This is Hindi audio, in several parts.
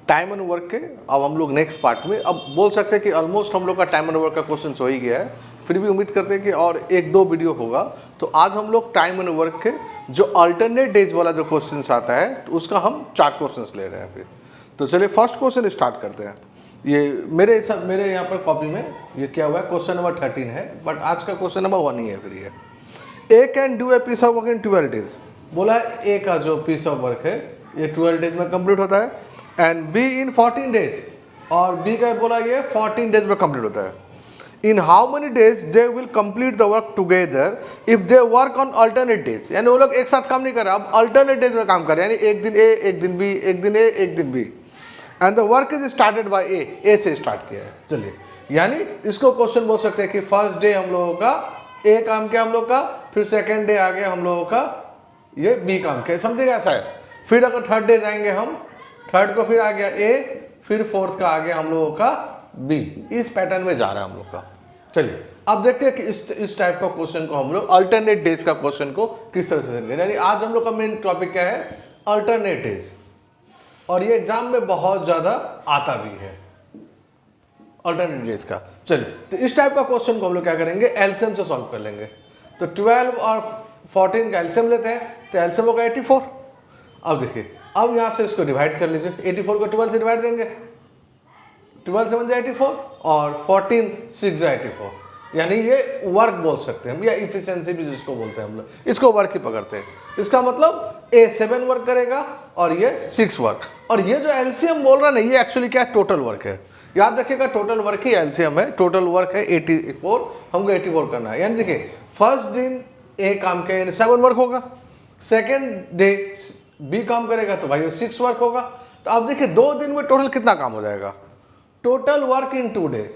टाइम एंड वर्क के अब हम लोग नेक्स्ट पार्ट में अब बोल सकते हैं कि ऑलमोस्ट हम लोग का टाइम एंड वर्क का क्वेश्चन हो ही गया है, फिर भी उम्मीद करते हैं कि और एक दो वीडियो होगा। तो आज हम लोग टाइम एंड वर्क के जो अल्टरनेट डेज वाला जो क्वेश्चन आता है तो उसका हम 4 क्वेश्चन ले रहे हैं फिर। तो चलिए फर्स्ट क्वेश्चन स्टार्ट करते हैं। ये मेरे यहाँ पर कॉपी में ये क्या हुआ है, क्वेश्चन नंबर 13 है, बट आज का क्वेश्चन नंबर 1 ही है। फिर ये A can do a piece of work in 12 days. बोला है ए का जो पीस ऑफ वर्क है ये 12 डेज में कंप्लीट होता है, एंड बी इन 14 डेज, और बी का बोला ये 14 डेज में कंप्लीट होता है। इन how many days they will complete the work together if they work on alternate days. यानी वो लोग एक साथ काम नहीं कर रहे, अब अल्टरनेट डेज में काम कर रहे हैं, यानी एक दिन ए एक दिन बी, एक दिन ए एक दिन B, and the work is started by A से स्टार्ट किया है। चलिए, यानी इसको क्वेश्चन बोल सकते हैं कि फर्स्ट डे हम लोगों का ए काम किया हम लोग का, फिर सेकेंड डे आ गया हम लोगों का ये बी काम किया, समझिए ऐसा है। फिर अगर थर्ड डे जाएंगे हम, थर्ड को फिर आ गया ए, फिर फोर्थ का आ गया हम लोगों का बी, इस पैटर्न में जा रहा है हम लोग का। चलिए अब देखते हैं कि इस टाइप का क्वेश्चन को हम लोग अल्टरनेट डेज का क्वेश्चन को किस तरह से करेंगे। यानी आज हम लोग का मेन टॉपिक क्या है, अल्टरनेट डेज, और ये एग्जाम में बहुत ज्यादा आता भी है अल्टरनेट डेज का। चलिए, तो इस टाइप का क्वेश्चन को हम लोग क्या करेंगे, एलसीएम से सॉल्व कर लेंगे। तो 12 और 14 का एलसीएम लेते हैं, तो एलसीएम होगा 84। अब देखिए, अब यहां से इसको डिवाइड कर लीजिए, 84 को 12 से डिवाइड देंगे, 12 से बन जाए 84, और 14 6 जाए 84, यानी ये वर्क बोल सकते हैं हम, या इफिशिएंसी भी जिसको बोलते हैं हम लोग, इसको वर्क ही पकड़ते हैं। इसका मतलब ए 7 वर्क करेगा और ये 6 वर्क, और ये जो एलसीएम बोल रहा है ना, ये एक्चुअली क्या है, टोटल वर्क है। याद रखिएगा, टोटल वर्क ही एलसीएम है, टोटल वर्क है 84, हमको 84 करना है। यानी देखिए, फर्स्ट दिन ए काम किया यानी 7 वर्क होगा, सेकेंड डे बी काम करेगा तो भाई वो 6 वर्क होगा। तो अब देखिए 2 दिन में टोटल कितना काम हो जाएगा, total work in 2 days,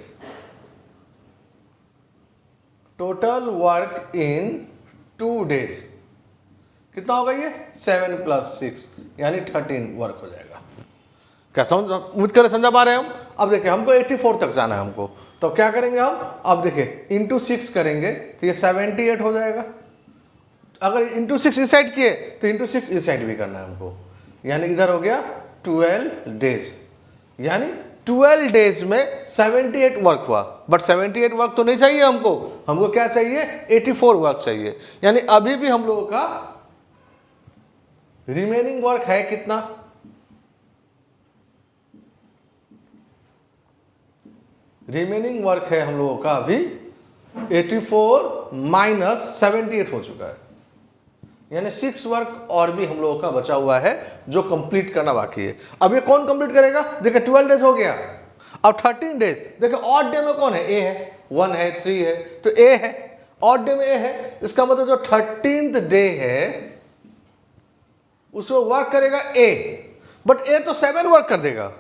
total work in 2 days कितना होगा, ये 7 + 6 यानी 13 वर्क हो जाएगा। क्या समझ, उम्मीद करें समझा पा रहे हैं हम। अब देखिए हमको 84 तक जाना है हमको, तो क्या करेंगे हम, अब देखिए इंटू 6 करेंगे तो ये 78 हो जाएगा। अगर इंटू 6 इस साइड किए तो इंटू 6 इस साइड भी करना है हमको, यानी इधर हो गया 12 डेज, यानी 12 डेज में 78 वर्क हुआ। बट 78 वर्क तो नहीं चाहिए हमको, हमको क्या चाहिए, 84 वर्क चाहिए। यानी अभी भी हम लोगों का रिमेनिंग वर्क है कितना, रिमेनिंग वर्क है हम लोगों का अभी 84 - 78 हो चुका है, यानी 6 वर्क और भी हम लोगों का बचा हुआ है जो कंप्लीट करना बाकी है। अब ये कौन कंप्लीट करेगा, देखिए 12 डेज हो गया, अब 13 डेज, देखिए ऑड डे में कौन है, ए है, 1 है, 3 है, तो ए है, ऑड डे में ए है, इसका मतलब जो 13th डे है उसको वर्क करेगा ए, बट ए तो 7 वर्क कर देगा,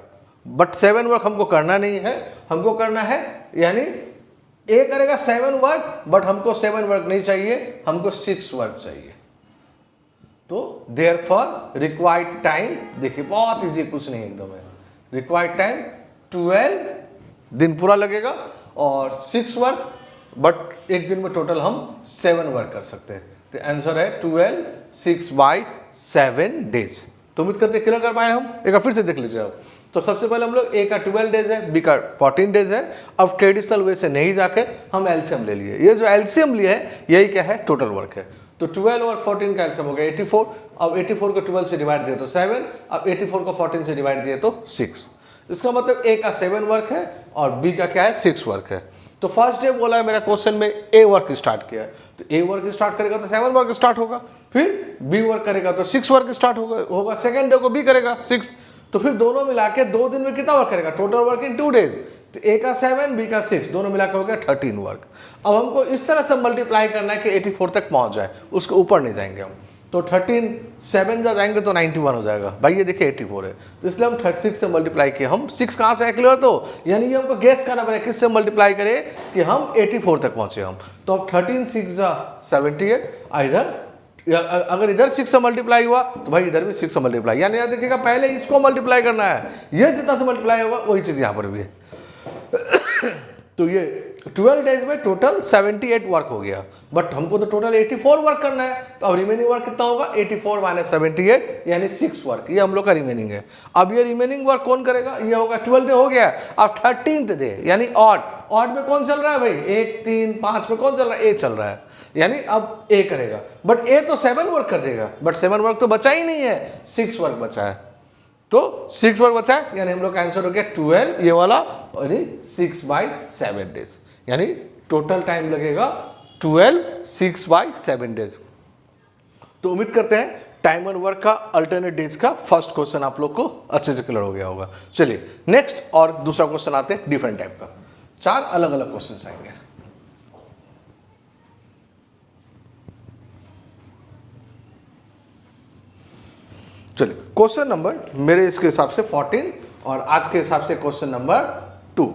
बट 7 वर्क हमको करना नहीं है, हमको करना है, यानी ए करेगा 7 वर्क, बट हमको 7 वर्क नहीं चाहिए, हमको 6 वर्क चाहिए। तो देयरफॉर रिक्वायर्ड टाइम, देखिए बहुत इजी, कुछ नहीं एकदम है, रिक्वायर्ड टाइम 12 दिन पूरा लगेगा और 6 वर्क, बट एक दिन में टोटल हम 7 वर्क कर सकते हैं। तो आंसर है 12 6/7 डेज। तो उम्मीद करते क्लियर कर पाए हम, एक बार फिर से देख लीजिए आप। तो सबसे पहले हम लोग ए का 12 डेज है, बी का 14 डेज है। अब ट्रेडिशनल वे से नहीं जाके हम एलसीएम ले लिए, ये जो एलसीएम लिया है यही क्या है, टोटल वर्क है। तो 12 और 14 का एलसीएम हो गया 84, अब 84 को 12 से डिवाइड दिए तो 7, अब 84 को 14 से डिवाइड दिए तो 6। इसका मतलब ए का 7 वर्क है और बी का क्या है, 6 वर्क है। तो फर्स्ट डे बोला है मेरा क्वेश्चन में ए वर्क स्टार्ट किया है, तो ए वर्क स्टार्ट करेगा तो 7 वर्क स्टार्ट होगा, फिर बी वर्क करेगा तो 6 वर्क स्टार्ट होगा, सेकेंड डे को बी करेगा 6, तो फिर दोनों मिला के 2 दिन में कितना वर्क करेगा, टोटल वर्क इन 2 डेज। तो ए का 7, बी का 6, दोनों मिला के हो गया 13 वर्क। अब हमको इस तरह से मल्टीप्लाई करना है कि 84 तक पहुंच जाए, उसके ऊपर नहीं जाएंगे हम। तो 13 7 जब जाएंगे तो 91 हो जाएगा, भाई ये देखिए 84 है, तो इसलिए हम 36 से मल्टीप्लाई किए। हम 6 कहाँ से है क्लियर, तो यानी ये हमको गेस करना पड़ेगा किस से मल्टीप्लाई करें कि हम 84 तक पहुंचे हम। तो अब 13 6 78, इधर अगर इधर 6 से मल्टीप्लाई हुआ तो भाई इधर भी 6 से मल्टीप्लाई, यानी याद देखिएगा पहले इसको मल्टीप्लाई करना है, ये जितना से मल्टीप्लाई होगा वही चीज़ यहाँ पर भी है। तो ये 12 डेज में टोटल 78 वर्क हो गया, बट हमको तो टोटल 84 वर्क करना है, तो अब रिमेनिंग वर्क कितना होगा 84 माइनस 78 यानी 6 वर्क, ये हम लोग का रिमेनिंग है। अब ये रिमेनिंग वर्क कौन करेगा, ये होगा 12 डे हो गया, अब 13th डे यानी ऑड में कौन चल रहा है भाई 1 3 5 में कौन चल रहा है, ए चल रहा है, यानी अब ए करेगा, बट ए तो 7 वर्क कर देगा, बट 7 वर्क तो बचा ही नहीं है, 6 वर्क बचा है, तो 6 वर्क बचा है, यानी हम लोग का आंसर हो गया 12 ये वाला, यानी 6/7 डेज, यानी टोटल टाइम लगेगा 12 6/7 डेज। तो उम्मीद करते हैं टाइम एंड वर्क का अल्टरनेट डेज का फर्स्ट क्वेश्चन आप लोग को अच्छे से क्लियर हो गया होगा। चलिए नेक्स्ट और दूसरा क्वेश्चन आते हैं डिफरेंट टाइप का, 4 अलग अलग क्वेश्चन आएंगे। चलिए क्वेश्चन नंबर मेरे इसके हिसाब से 14 और आज के हिसाब से question number 2।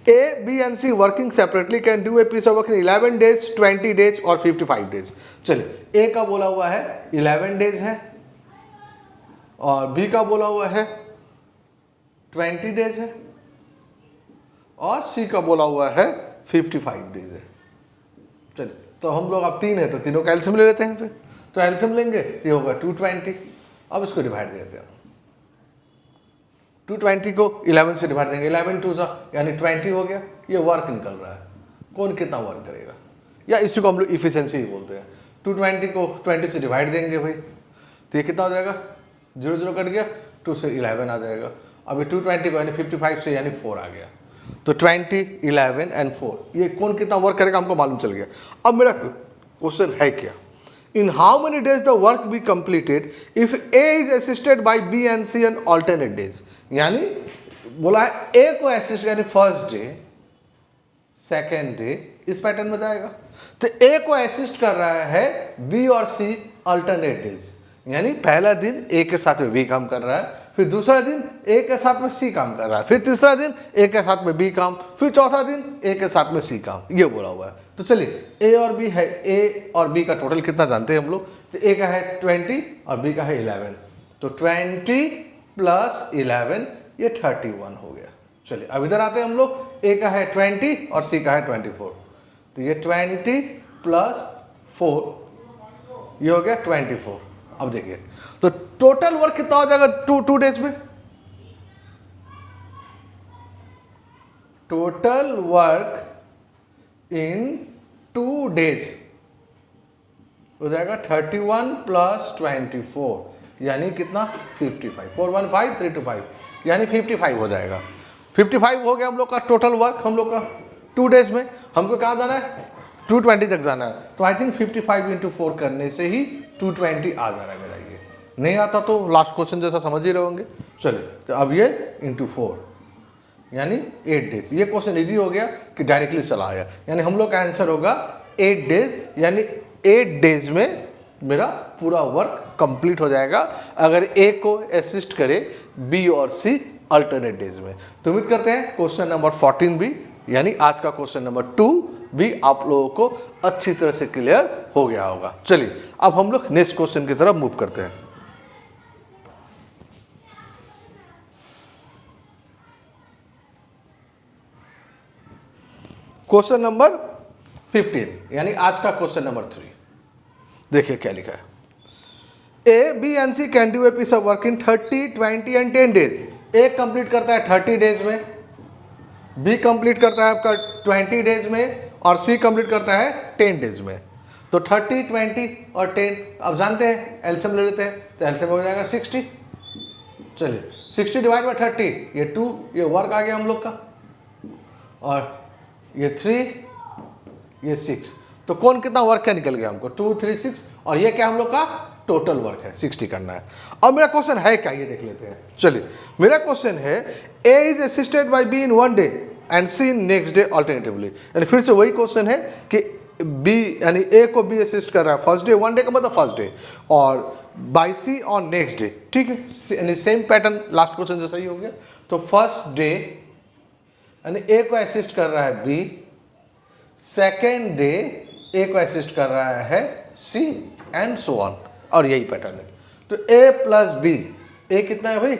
A, B and C working separately can do a piece of work in 11 days, 20 days और 55 days। चलिए A का बोला हुआ है 11 डेज है और B का बोला हुआ है 20 डेज है और C का बोला हुआ है 55 डेज है। चलिए तो हम लोग अब 3 है तो तीनों का एलसीएम ले लेते हैं, फिर तो एलसीएम लेंगे ये होगा 220। अब इसको डिवाइड देते हैं, 220 को 11 से डिवाइड देंगे, 11 2 यानी 20 हो गया, ये वर्क निकल रहा है, कौन कितना वर्क करेगा, या इसी को हम लोग इफिशिएंसी ही बोलते हैं। 220 को 20 से डिवाइड देंगे भाई, तो ये कितना हो जाएगा 0 0 कट गया, 2 से 11 आ जाएगा। अभी 220 को यानी 55 से यानी 4 आ गया, तो 20 11 एंड 4 ये कौन कितना वर्क करेगा हमको मालूम चल गया। अब मेरा क्वेश्चन है क्या, in how many days the work be completed if A is assisted by B and C on alternate days। यानी बोला है A को असिस्ट यानी फर्स्ट डे सेकेंड डे, इस पैटर्न में जाएगा, तो A को असिस्ट कर रहा है B और C अल्टरनेट डेज, यानी पहला दिन A के साथ में B काम कर रहा है, फिर दूसरा दिन A के साथ में C काम कर रहा है, फिर तीसरा दिन A के साथ में B काम, फिर चौथा दिन A के साथ में C काम, ये बोला हुआ है। तो चलिए A और B है, A और B का टोटल कितना जानते हैं हम लोग, तो A का है 20 और B का है 11, तो 20 प्लस 11 ये 31 हो गया। चलिए अब इधर आते हैं हम लोग, A का है 20 और C का है 24, तो ये 20 प्लस 4 ये हो गया 24। अब देखिए तो टोटल वर्क कितना हो जाएगा 2 डेज में, टोटल वर्क इन 2 डेज हो जाएगा 31 प्लस 24 यानी कितना 55, 415 325 यानी 55 हो जाएगा। 55 हो गया हम लोग का टोटल वर्क, हम लोग का 2 डेज में। हमको कहाँ जाना है 220 तक जाना है, तो आई थिंक 55 इंटू 4 करने से ही 220 आ जा रहा है मेरा। ये नहीं आता तो लास्ट क्वेश्चन जैसा समझ ही रहे होंगे। चलिए तो अब ये इंटू 4 यानी 8 डेज, ये क्वेश्चन इजी हो गया कि डायरेक्टली चला आया, यानी हम लोग का आंसर होगा 8 डेज, यानी 8 डेज में मेरा पूरा वर्क कंप्लीट हो जाएगा अगर ए को असिस्ट करे बी और सी अल्टरनेट डेज में। तो उम्मीद करते हैं क्वेश्चन नंबर 14 भी यानी आज का क्वेश्चन नंबर 2 भी आप लोगों को अच्छी तरह से क्लियर हो गया होगा। चलिए अब हम लोग नेक्स्ट क्वेश्चन की तरफ मूव करते हैं। क्वेश्चन नंबर 15 यानी आज का क्वेश्चन नंबर 3, देखिए क्या लिखा है। A B and C can do a piece of work in 30 20 and 10 days. A complete करता है 30 डेज में, बी कंप्लीट करता है आपका 20 डेज में और सी कंप्लीट करता है 10 डेज में। तो 30 20 और 10 अब जानते हैं, एलसीएम ले लेते हैं, तो एलसीएम हो जाएगा 60। चलिए 60 डिवाइड बाई 30 ये 2 ये वर्क आ गया हम लोग का, और ये 3 ये 6, तो कौन कितना वर्क क्या निकल गया हमको 2 3 6, और ये क्या हम लोग का टोटल वर्क है 60 करना है। अब मेरा क्वेश्चन है क्या ये देख लेते हैं। चलिए मेरा क्वेश्चन है A is assisted by B in 1 day and C in next day alternatively, यानी फिर से वही क्वेश्चन है कि बी यानी ए को बी असिस्ट कर रहा है फर्स्ट डे, 1 डे का मतलब फर्स्ट डे, और by C on next day, ठीक है, यानी सेम पैटर्न लास्ट क्वेश्चन जैसा ही हो गया। तो फर्स्ट डे यानी ए को असिस्ट कर रहा है बी, सेकेंड डे ए को असिस्ट कर रहा है सी एंड सो ऑन, और यही पैटर्न है। तो ए प्लस बी, ए कितना है भाई,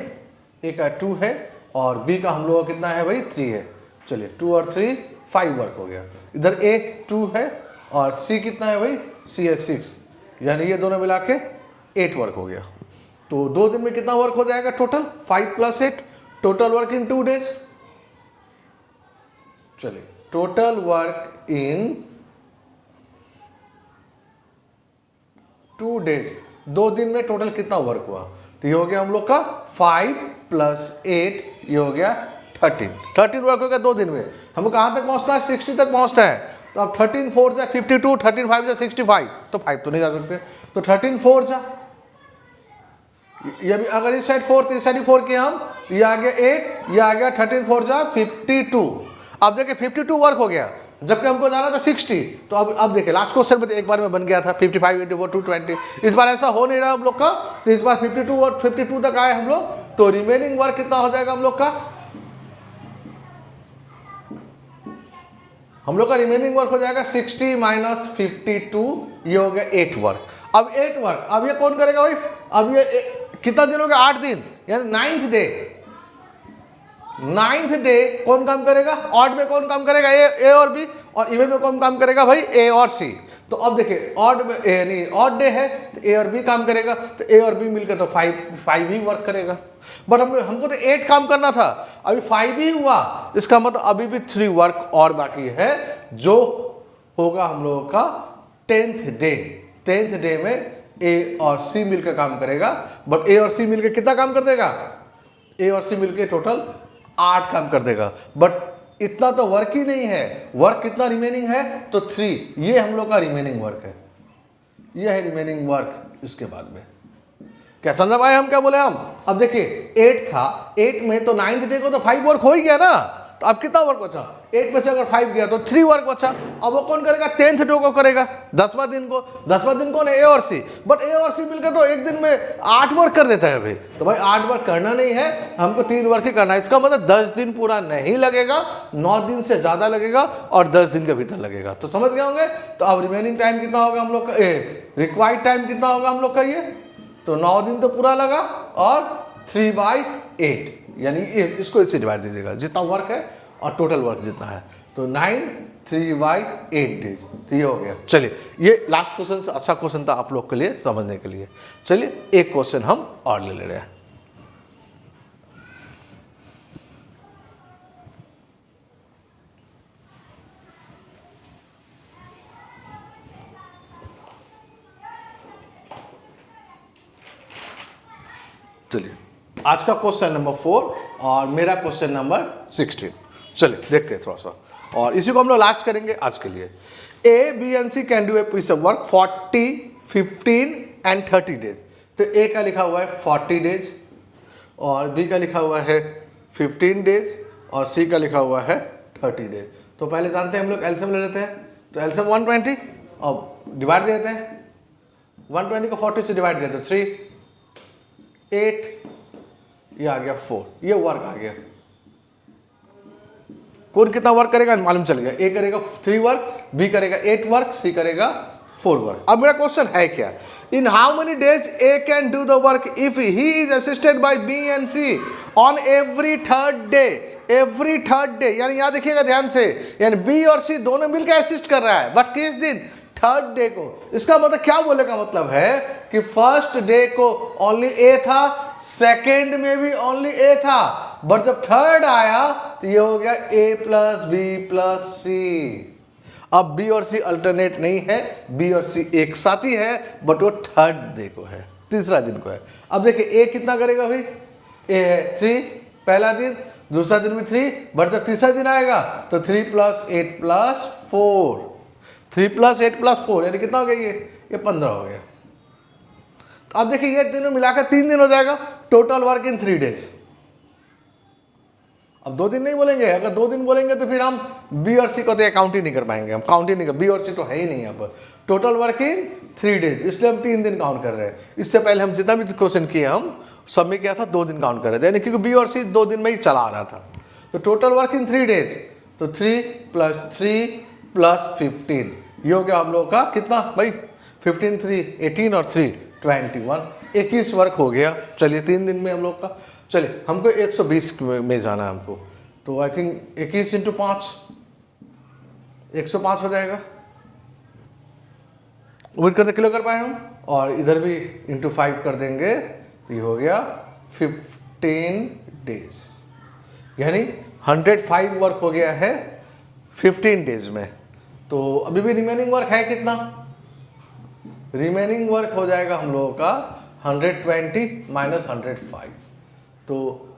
ए का 2 है और बी का हम लोग का कितना है भाई 3 है। चलिए 2 और 3 5 वर्क हो गया। इधर A 2 है और C कितना है भाई, C है 6, यानी ये दोनों मिला के 8 वर्क हो गया। तो 2 दिन में कितना वर्क हो जाएगा total, 5 + 8, total work in 2 days. चलिए टोटल वर्क इन 2 डेज, 2 दिन में टोटल कितना वर्क हुआ, तो ये हो गया हम लोग का 5 + 8, ये हो गया 13 वर्क हो गया 2 दिन में। हमको कहाँ तक पहुँचना है, 60 तक पहुँचना है। तो अब 13 4 जा 52, 13 5 जा 65, तो 5 तो नहीं जा सकते, तो 13 4 जा, ये भी अगर इस साइड 4 तो इस साइड 4 किया हम, ये आ गया 8, ये आ गया 13 4 जा 52। अब देखिए 52 वर्क हो गया, जबकि हमको जाना था 60। तो अब देखिए लास्ट क्वेश्चन में तो एक बार में बन गया था 55 × 4 220, इस बार ऐसा हो नहीं रहा हम लोग का, तो इस बार 52 और 52 तक आए हम लोग। तो रिमेनिंग वर्क कितना हो जाएगा हम लोग का, रिमेनिंग वर्क हो जाएगा 60 - 52, ये हो गया 8 वर्क। अब 8 वर्क, अब ये कौन करेगा भाई, अब ये कितना दिन हो गया, 8 दिन, यानी 9th डे कौन काम करेगा, ऑड में कौन काम करेगा, ए और बी, और इवन में कौन काम करेगा भाई, ए और सी। तो अब देखिए ऑड में यानी ऑड डे है तो ए और बी काम करेगा, तो ए और बी मिलकर तो 5 ही वर्क करेगा। बट हमको तो 8 काम करना था, अभी 5 ही हुआ, इसका मतलब अभी भी 3 वर्क और बाकी है, जो होगा हम लोगों का 10th डे में ए और सी मिलकर काम करेगा। बट ए और सी मिलकर कितना काम कर देगा, ए और सी मिलकर टोटल 8 काम कर देगा। बट इतना तो वर्क ही नहीं है, वर्क कितना रिमेनिंग है, तो 3, ये हम लोग का रिमेनिंग वर्क है, ये है रिमेनिंग वर्क। इसके बाद में क्या समझ पाए हम क्या बोले हम। अब देखिए 8 था, 8 में तो 9th डे को तो 5 वर्क हो ही गया ना, तो अब कितना वर्क बचा, 8 में से अगर 5 गया तो 3 वर्क बचा। अब वो कौन करेगा, 10th डे को करेगा, 10वां दिन को। 10वां दिन कौन है, ए और सी। बट ए और सी मिलकर तो एक दिन में 8 वर्क कर देता है भाई। तो भाई 8 वर्क करना नहीं है, हमको 3 वर्क ही करना है। इसका मतलब 10 दिन पूरा नहीं लगेगा, 9 दिन से ज्यादा लगेगा और 10 दिन के भीतर लगेगा। तो समझ गए होंगे। तो अब रिमेनिंग टाइम कितना होगा हम लोग का, रिक्वायर्ड टाइम कितना होगा हम लोग का, ये तो 9 दिन तो पूरा लगा और 3/8, यानी इसको इससे डिवाइड दीजिएगा, जितना वर्क है और टोटल वर्क जितना है, तो 9 3/8 डेज। तो ये हो गया। चलिए ये लास्ट क्वेश्चन से अच्छा क्वेश्चन था आप लोग के लिए समझने के लिए। चलिए एक क्वेश्चन हम और ले रहे हैं। चलिए आज का क्वेश्चन नंबर 4 और मेरा क्वेश्चन नंबर 16। चलिए देखते हैं थोड़ा सा, और इसी को हम लोग लास्ट करेंगे आज के लिए। A B and C can do a piece of work 40 15 and 30 days. तो ए का लिखा हुआ है 40 डेज और बी का लिखा हुआ है 15 डेज और सी का लिखा हुआ है 30 डेज। तो पहले जानते हैं हम लोग एलसीएम ले लेते हैं। तो एलसीएम 120 और डिवाइड दे देते हैं, 120 को 40 से डिवाइड दिया तो 3 8, ये आ गया 4, ये वर्क आ गया। कौन कितना वर्क करेगा मालूम चल गया। ए करेगा 3 वर्क, बी करेगा 8 वर्क, सी करेगा 4 वर्क। अब मेरा क्वेश्चन है क्या, in how many days A can do the work if he is assisted by B and C on every third day. Every third day यानी यहां देखिएगा ध्यान से, यानी बी और सी दोनों मिलकर असिस्ट कर रहा है, बट किस दिन, थर्ड डे को। इसका मतलब क्या बोले का मतलब है कि फर्स्ट डे को ओनली ए था, सेकेंड में भी ओनली ए था, बट जब थर्ड आया तो ये हो गया ए प्लस बी प्लस सी। अब बी और सी अल्टरनेट नहीं है, बी और सी एक साथ ही है, बट वो थर्ड डे को है, तीसरा दिन को है। अब देखिए ए कितना करेगा भाई, ए है 3 पहला दिन, दूसरा दिन भी 3, बट जब तीसरा दिन आएगा तो 3 + 8 + 4, 3 + 8 + 4 यानी कितना हो गया, ये 15 हो गया। तो अब देखिए ये तीनों मिलाकर 3 दिन हो जाएगा, टोटल वर्क इन 3 डेज। अब 2 दिन नहीं बोलेंगे, अगर 2 दिन बोलेंगे तो फिर हम बी और सी को तो काउंट ही नहीं कर पाएंगे, हम काउंट ही नहीं कर, बी और सी तो है ही नहीं यहाँ पर। टोटल वर्क इन 3 डेज, इसलिए हम 3 दिन काउंट कर रहे हैं। इससे पहले हम जितना भी क्वेश्चन किए हम सब में क्या था, 2 दिन काउंट कर रहे थे, यानी क्योंकि बी और सी 2 दिन में ही चला आ रहा था। तो टोटल वर्क इन 3 डेज, तो 3 + 3 + 15, ये हो गया हम लोग का कितना भाई, 15 3 18 और 3 21, 21 वर्क हो गया। चलिए 3 दिन में हम लोग का। चलिए हमको 120 में जाना है हमको, तो आई थिंक 21 × 5 105 हो जाएगा। उम्मीद करते किलो कर पाए हम, और इधर भी इंटू 5 कर देंगे तो ये हो गया 15 डेज, यानी 105 वर्क हो गया है 15 डेज में। तो अभी भी रिमेनिंग वर्क है कितना? रिमेनिंग वर्क हो जाएगा हम लोगों का 120 माइनस 105, तो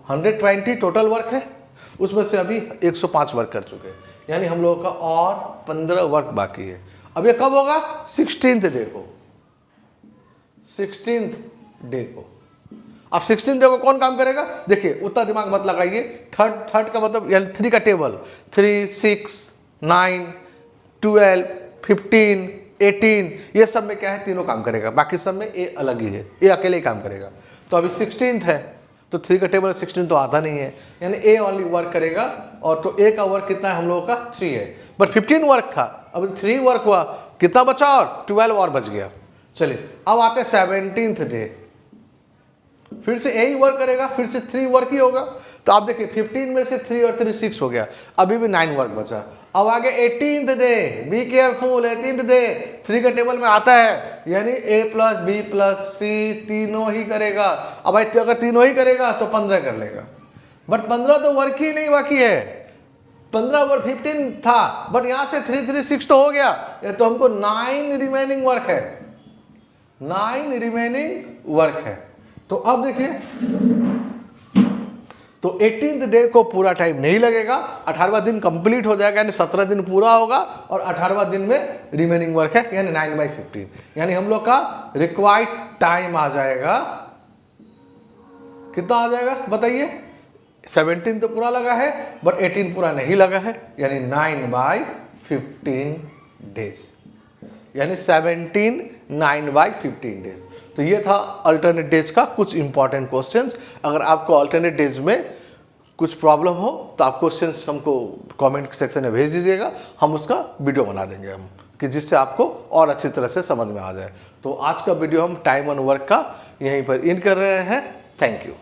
120 टोटल वर्क है, उसमें से अभी 105 वर्क कर चुके हैं, यानी हम लोगों का और 15 वर्क बाकी है। अब ये कब होगा? 16th डे को, 16th डे को। अब 16th डे को कौन काम करेगा? देखिए उतना दिमाग मत लगाइए, थर्ड का मतलब यानी 3 का टेबल, 3, 6, 9, 12, 15, 18, ये सब में क्या है? तीनों काम करेगा, बाकी सब में ए अलग ही है, ए अकेले ही काम करेगा। तो अभी 16th है तो 3 का टेबल 16 तो आता नहीं है, यानी ए ओनली वर्क करेगा, और तो ए का वर्क कितना है हम लोगों का? 3 है, बट 15 वर्क था, अब 3 वर्क हुआ, कितना बचा? और 12 और बच गया। चलिए अब आते हैं 17th डे, फिर से ए ही वर्क करेगा, फिर से 3 वर्क ही होगा। तो आप देखिए 15 में से 3 और 3 6 हो गया, अभी भी 9 वर्क बचा। अब आगे 18th day, be careful, 18th day 3 का टेबल में आता है, यानी ए प्लस बी प्लस सी तीनों ही करेगा। अब भाई अगर तीनों ही करेगा तो 15 कर लेगा, बट 15 तो वर्क ही नहीं बाकी है, 15 वर्क 15 था, बट यहां से 3 3 6 तो हो गया, या तो हमको 9 रिमेनिंग वर्क है, 9 रिमेनिंग वर्क है। तो अब देखिए, तो 18th डे को पूरा टाइम नहीं लगेगा, 18वां दिन कंप्लीट हो जाएगा, यानी 17 दिन पूरा होगा, और 18वां दिन में रिमेनिंग वर्क है, यानी 9/15, यानी हम लोग का रिक्वायर्ड टाइम आ जाएगा, कितना आ जाएगा बताइए? 17 तो पूरा लगा है, बट 18 पूरा नहीं लगा है, यानी 9/15 डेज, यानी 17 9/15 डेज। तो ये था अल्टरनेट डेज का कुछ इंपॉर्टेंट क्वेश्चंस। अगर आपको अल्टरनेट डेज में कुछ प्रॉब्लम हो तो आप क्वेश्चंस हमको कमेंट सेक्शन में भेज दीजिएगा, हम उसका वीडियो बना देंगे हम, कि जिससे आपको और अच्छी तरह से समझ में आ जाए। तो आज का वीडियो हम टाइम एंड वर्क का यहीं पर एंड कर रहे हैं। Thank you.